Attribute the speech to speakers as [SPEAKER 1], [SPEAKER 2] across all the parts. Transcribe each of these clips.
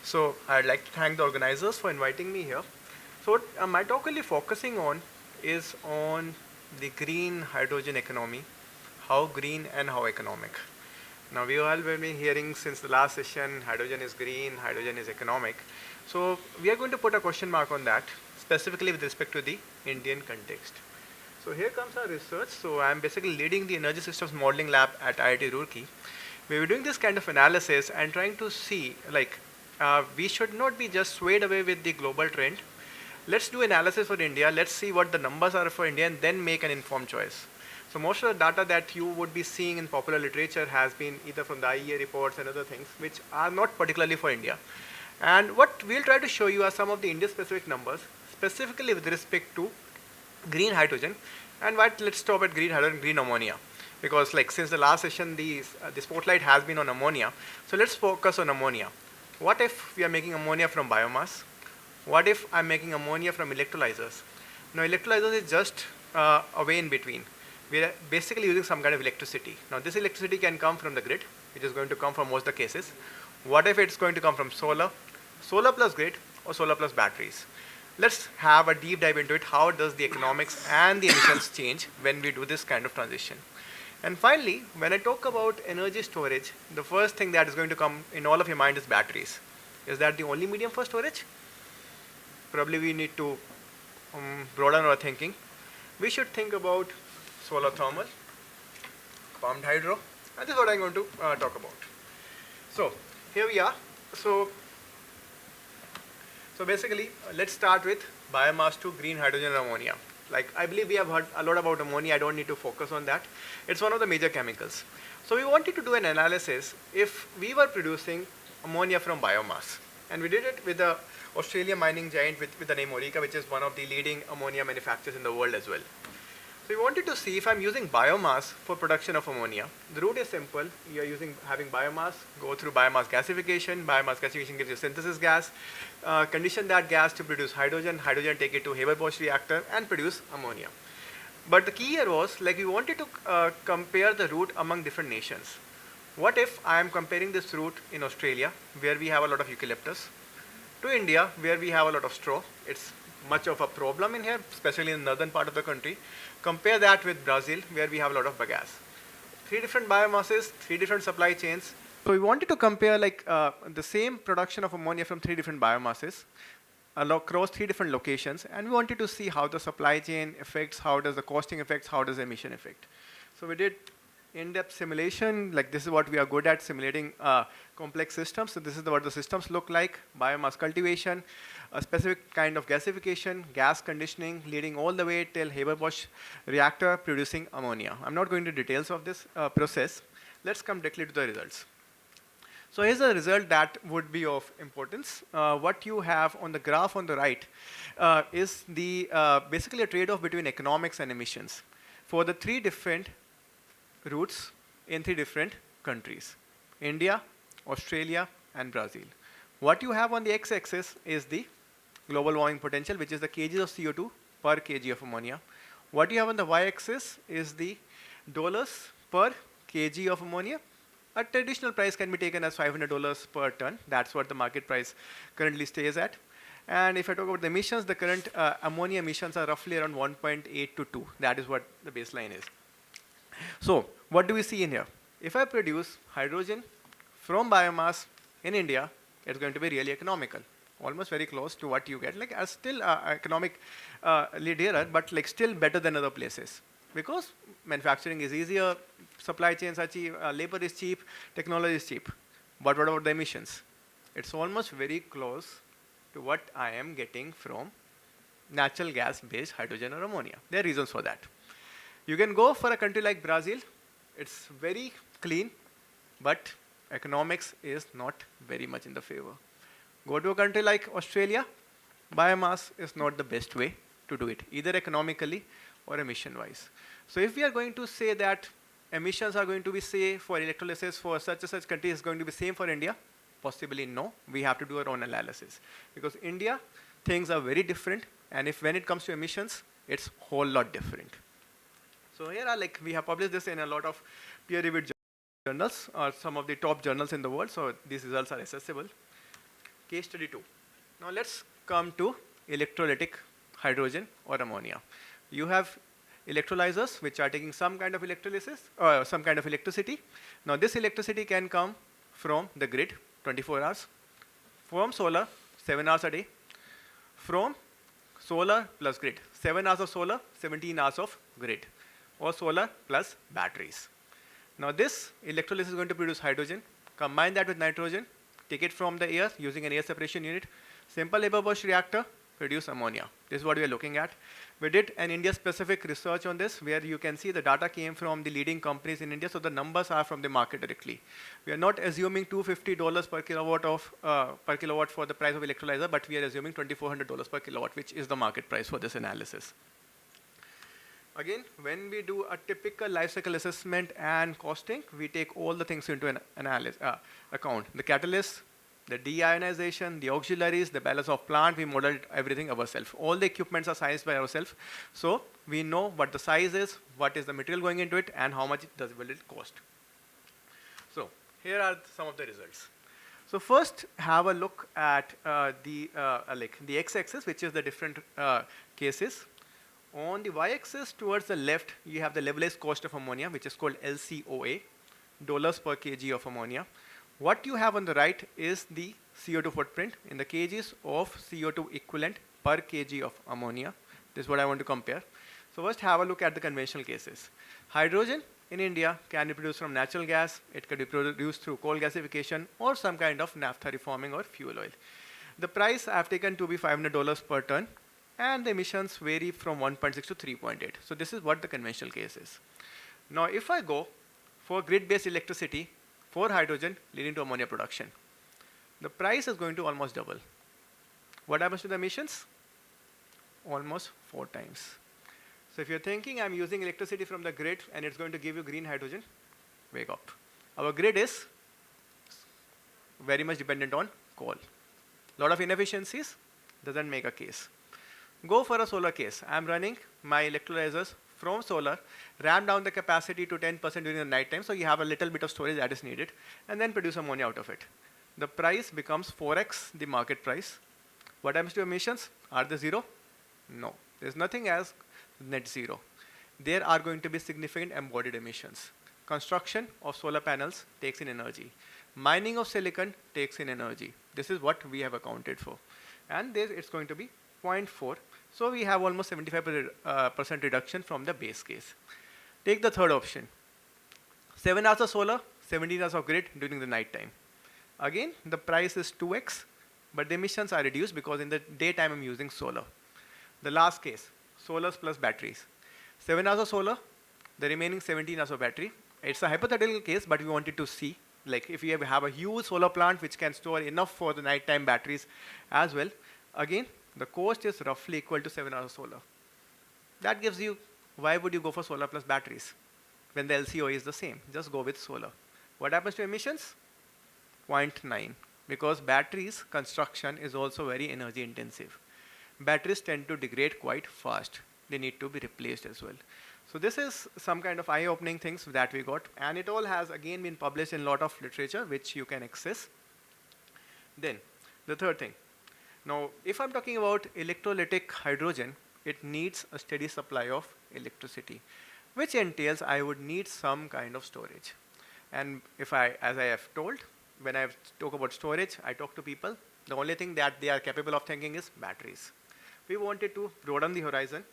[SPEAKER 1] So I'd like to thank the organizers for inviting me here. So what my talk will be focusing on is on the green hydrogen economy, how green and how economic. Now we all have been hearing since the last session, hydrogen is green, hydrogen is economic. So we are going to put a question mark on that, specifically with respect to the Indian context. So here comes our research. So I'm basically leading the energy systems modeling lab at I.I.T. Roorkee. We were doing this kind of analysis and trying to see we should not be just swayed away with the global trend. Let's do analysis for India. Let's see what the numbers are for India and then make an informed choice. So most of the data that you would be seeing in popular literature has been either from the IEA reports and other things which are not particularly for India. And what we'll try to show you are some of the India specific numbers, specifically with respect to green hydrogen. And let's stop at green hydrogen, green ammonia. Because like since the last session, the spotlight has been on ammonia. So let's focus on ammonia. What if we are making ammonia from biomass? What if I'm making ammonia from electrolyzers? Now electrolyzers is just a way in between. We are basically using some kind of electricity. Now this electricity can come from the grid, which is going to come from most of the cases. What if it's going to come from solar, solar plus grid, or solar plus batteries? Let's have a deep dive into it. How does the economics and the emissions change when we do this kind of transition? And finally, when I talk about energy storage, the first thing that is going to come in all of your mind is batteries. Is that the only medium for storage? Probably we need to broaden our thinking. We should think about solar thermal, pumped hydro, and this is what I'm going to talk about. So here we are. So basically, let's start with biomass to green hydrogen and ammonia. Like I believe we have heard a lot about ammonia. I don't need to focus on that. It's one of the major chemicals. So we wanted to do an analysis if we were producing ammonia from biomass. And we did it with the Australian mining giant with the name Roorkee, which is one of the leading ammonia manufacturers in the world as well. So we wanted to see if I'm using biomass for production of ammonia. The route is simple. You're having biomass, go through biomass gasification. Biomass gasification gives you synthesis gas. Condition that gas to produce hydrogen. Hydrogen take it to Haber-Bosch reactor and produce ammonia. But the key here was like we wanted to compare the route among different nations. What if I am comparing this route in Australia, where we have a lot of eucalyptus, to India, where we have a lot of straw? It's much of a problem in here, especially in the northern part of the country. Compare that with Brazil, where we have a lot of bagasse. Three different biomasses, three different supply chains. So we wanted to compare the same production of ammonia from three different biomasses across three different locations, and we wanted to see how the supply chain affects, how does the costing affects, how does the emission affect. So we did in-depth simulation. Like this is what we are good at, simulating complex systems. So this is what the systems look like: biomass cultivation, a specific kind of gasification, gas conditioning, leading all the way till Haber-Bosch reactor producing ammonia. I'm not going into details of this process. Let's come directly to the results. So here's a result that would be of importance. What you have on the graph on the right is the basically a trade-off between economics and emissions for the three different routes in three different countries: India, Australia, and Brazil. What you have on the x-axis is the global warming potential, which is the kgs of CO2 per kg of ammonia. What you have on the y-axis is the dollars per kg of ammonia. A traditional price can be taken as $500 per ton. That's what the market price currently stays at. And if I talk about the emissions, the current ammonia emissions are roughly around 1.8 to 2. That is what the baseline is. So what do we see in here? If I produce hydrogen from biomass in India, it's going to be really economical, almost very close to what you get. Like still economic dearer, but like still better than other places, because manufacturing is easier, supply chains are cheap, labor is cheap, technology is cheap. But what about the emissions? It's almost very close to what I am getting from natural gas based hydrogen or ammonia. There are reasons for that. You can go for a country like Brazil. It's very clean, but economics is not very much in the favor. Go to a country like Australia. Biomass is not the best way to do it, either economically or emission wise. So if we are going to say that emissions are going to be, say, for electrolysis for such and such country is going to be same for India, possibly no. We have to do our own analysis, because India, things are very different, and if when it comes to emissions, it's a whole lot different. So here are we have published this in a lot of peer-reviewed journals, or some of the top journals in the world, so these results are accessible. Case study 2. Now let's come to electrolytic hydrogen or ammonia. You have electrolyzers which are taking some kind of electrolysis or some kind of electricity. Now this electricity can come from the grid 24 hours, from solar 7 hours a day, from solar plus grid 7 hours of solar, 17 hours of grid, or solar plus batteries. Now this electrolysis is going to produce hydrogen, combine that with nitrogen, take it from the air using an air separation unit, simple Haber-Bosch reactor, produce ammonia. This is what we are looking at. We did an India-specific research on this, where you can see the data came from the leading companies in India, so the numbers are from the market directly. We are not assuming $250 per kilowatt for the price of electrolyzer, but we are assuming $2,400 per kilowatt, which is the market price for this analysis. Again, when we do a typical life cycle assessment and costing, we take all the things into an account. The catalyst, the deionization, the auxiliaries, the balance of plant, we modeled everything ourselves. All the equipments are sized by ourselves. So we know what the size is, what is the material going into it, and how much will it cost. So here are some of the results. So first, have a look at the x-axis, which is the different cases. On the y-axis towards the left, you have the levelized cost of ammonia, which is called LCOA, dollars per kg of ammonia. What you have on the right is the CO2 footprint in the kgs of CO2 equivalent per kg of ammonia. This is what I want to compare. So first have a look at the conventional cases. Hydrogen in India can be produced from natural gas. It can be produced through coal gasification or some kind of naphtha reforming or fuel oil. The price I have taken to be $500 per ton, and the emissions vary from 1.6 to 3.8. So this is what the conventional case is. Now if I go for grid-based electricity for hydrogen leading to ammonia production, the price is going to almost double. What happens to the emissions? Almost 4 times. So if you're thinking I'm using electricity from the grid and it's going to give you green hydrogen, wake up. Our grid is very much dependent on coal. Lot of inefficiencies, doesn't make a case. Go for a solar case. I'm running my electrolyzers from solar, ramp down the capacity to 10% during the night time, so you have a little bit of storage that is needed, and then produce ammonia out of it. The price becomes 4x the market price. What happens to emissions? Are they zero? No. There's nothing as net zero. There are going to be significant embodied emissions. Construction of solar panels takes in energy. Mining of silicon takes in energy. This is what we have accounted for. And it's going to be 0.4. So we have almost 75% reduction from the base case. Take the third option. 7 hours of solar, 17 hours of grid during the night time. Again, the price is 2x, but the emissions are reduced because in the daytime I'm using solar. The last case, solars plus batteries. 7 hours of solar, the remaining 17 hours of battery. It's a hypothetical case, but we wanted to see, like if you have a huge solar plant which can store enough for the nighttime batteries as well. Again, the cost is roughly equal to 7 hours of solar. That gives you, why would you go for solar plus batteries when the LCOA is the same? Just go with solar. What happens to emissions? 0.9, because batteries construction is also very energy intensive. Batteries tend to degrade quite fast. They need to be replaced as well. So this is some kind of eye-opening things that we got, and it all has again been published in a lot of literature which you can access. Then the third thing. Now, if I'm talking about electrolytic hydrogen, it needs a steady supply of electricity, which entails I would need some kind of storage. And as I have told, when I talk about storage, I talk to people, the only thing that they are capable of thinking is batteries. We wanted to broaden the horizon.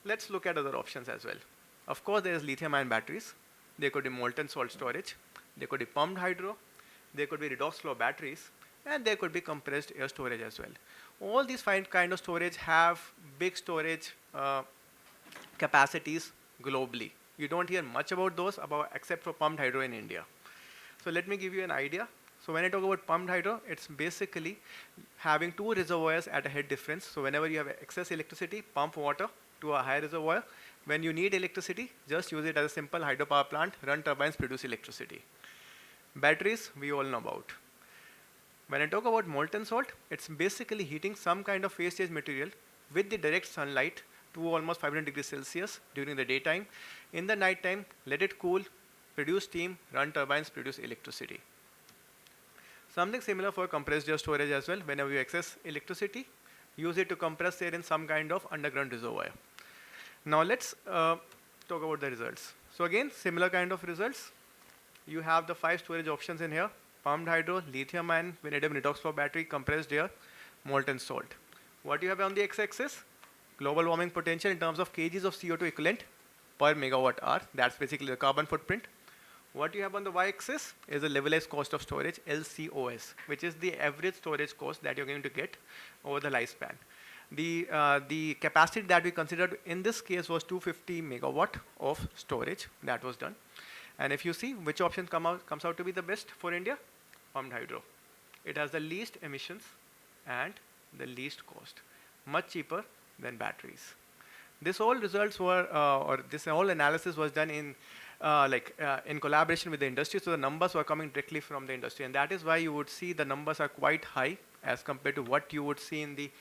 [SPEAKER 1] Let's look at other options as well. Of course, there is lithium-ion batteries. There could be molten salt storage. There could be pumped hydro. There could be redox flow batteries. And there could be compressed air storage as well. All these kind of storage have big storage capacities globally. You don't hear much about those except for pumped hydro in India. So let me give you an idea. So when I talk about pumped hydro, it's basically having 2 reservoirs at a head difference. So whenever you have excess electricity, pump water to a high reservoir. When you need electricity, just use it as a simple hydropower plant, run turbines, produce electricity. Batteries, we all know about. When I talk about molten salt, it's basically heating some kind of phase change material with the direct sunlight to almost 500 degrees Celsius during the daytime. In the night time, let it cool, produce steam, run turbines, produce electricity. Something similar for compressed air storage as well. Whenever you excess electricity, use it to compress air in some kind of underground reservoir. Now let's talk about the results. So again, similar kind of results. You have the 5 storage options in here: pumped hydro, lithium ion, vanadium redox flow battery, compressed air, molten salt. What you have on the x-axis? Global warming potential in terms of kgs of CO2 equivalent per megawatt hour. That's basically the carbon footprint. What you have on the y-axis is the levelized cost of storage, LCOS, which is the average storage cost that you're going to get over the lifespan. The capacity that we considered in this case was 250 megawatt of storage that was done. And if you see which option comes out to be the best for India, pumped hydro. It has the least emissions and the least cost, much cheaper than batteries. This all results were, or this whole analysis was done in collaboration with the industry, so the numbers were coming directly from the industry, and that is why you would see the numbers are quite high as compared to what you would see in the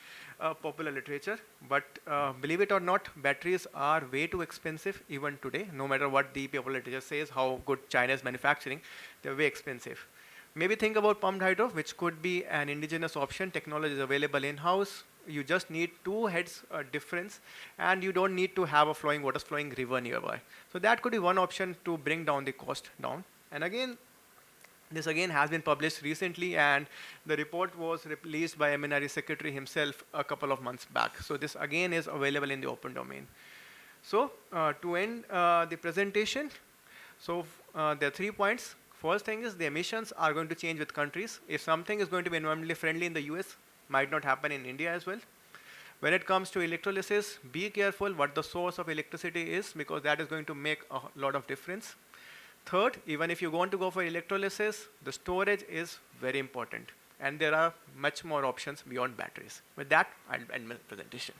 [SPEAKER 1] popular literature. But believe it or not, batteries are way too expensive even today. No matter what the popular literature says, how good China is manufacturing, they're way expensive. Maybe think about pumped hydro, which could be an indigenous option. Technology is available in-house. You just need 2 heads difference, and you don't need to have a water flowing river nearby. So that could be one option to bring down the cost down. And again, this again has been published recently, and the report was released by MNRE Secretary himself a couple of months back. So this again is available in the open domain. So to end the presentation, so there are 3 points. First thing is the emissions are going to change with countries. If something is going to be environmentally friendly in the US, might not happen in India as well. When it comes to electrolysis, be careful what the source of electricity is, because that is going to make a lot of difference. Third, even if you want to go for electrolysis, the storage is very important, and there are much more options beyond batteries. With that, I'll end my presentation.